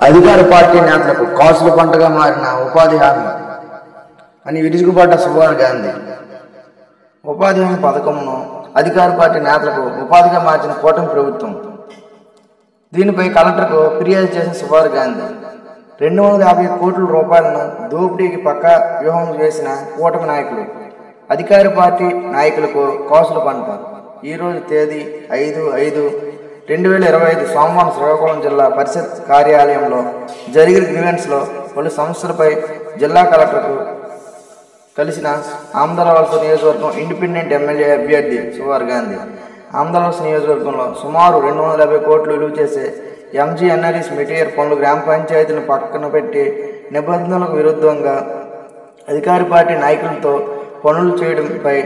అధికార పార్టీ నేతలకు కాసుల పంటగా మారిన ఉపాధి హామీ అని విరుచుకుపడ్డ సుభాష్ గాంధీ. ఉపాధి హామీ పథకంను అధికార పార్టీ నేతలకు ఉపాధిగా మార్చిన కూటమి ప్రభుత్వం. దీనిపై కలెక్టర్కు ఫిర్యాదు చేసిన సుభాష్ గాంధీ 250 కోట్ల రూపాయలను దోపిడీకి పక్కా వ్యూహం వేసిన కూటమి నాయకులు అధికార పార్టీ నాయకులకు కాసుల పంట. ఈరోజు తేదీ 5/5/2025 సోమవారం శ్రీకాకుళం జిల్లా పరిషత్ కార్యాలయంలో జరిగిన గ్రీవెన్స్లో పలు సమస్యలపై జిల్లా కలెక్టర్కు కలిసిన ఆమదాలవలస నియోజకవర్గం ఇండిపెండెంట్ ఎమ్మెల్యే అభ్యర్థి సుభాష్ గాంధీ. ఆమదాలవలస నియోజకవర్గంలో సుమారు 250 కోట్లు విలువ చేసే ఎంజీఎన్ఆర్ఈస్ మెటీరియల్ పనులు గ్రామ పంచాయతీలను పక్కన పెట్టి నిబంధనలకు విరుద్ధంగా అధికార పార్టీ నాయకులతో పనులు చేయడంపై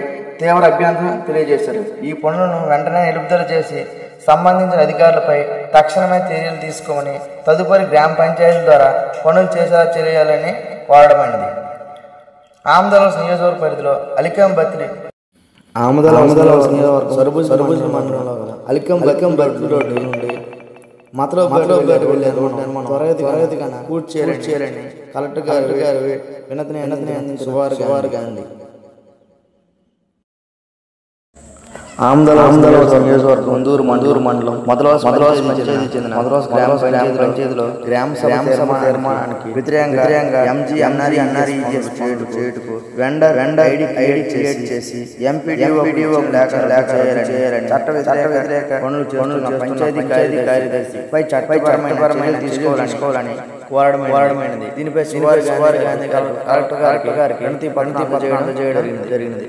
తీవ్ర అభ్యంతరం తెలియజేశారు. ఈ పనులను వెంటనే నిలుపుదల చేసి సంబంధించిన అధికారులపై తక్షణమే చర్యలు తీసుకోమని తదుపరి గ్రామ పంచాయతీల ద్వారా పనులు చేసేలా చేయాలని కోరడమైనది. ఆమదాలవలస నియోజకవర్గ పరిధిలో అలికాం బత్తిలి సరుబుజ్ మండలంలో అలికాం బత్తిలి రోడ్డు నుండి మతలబేట వెళ్ళే రోడ్డు నిర్మాణం త్వరగతిగా పూర్తి చేయాలని కలెక్టర్ గారు వినతిని అందించిన సుభాష్ గాంధీ. ఆమదాలవలస నియోజకవర్గం మందూరు మండలం మదలవాస గ్రామ పంచాయతీలో గ్రామ సభ తీర్మానానికి వ్యతిరేకంగా ఎంజీఎన్ఆర్ఈఎస్ చేటుకు వెండర్ ఐడి క్రియేట్ చేసి ఎంపీడీఓ లేఖ చేయాలని చట్ట వ్యతిరేక పనులు చేస్తున్న పంచాయతీ కార్యదర్శి పై చట్టపరమైన తీసుకోవాలని కోరడమైనది. దీనిపై సుభాష్ గాంధీ కలెక్టర్ గారికి వినతి పత్రం చేయడం జరిగినది.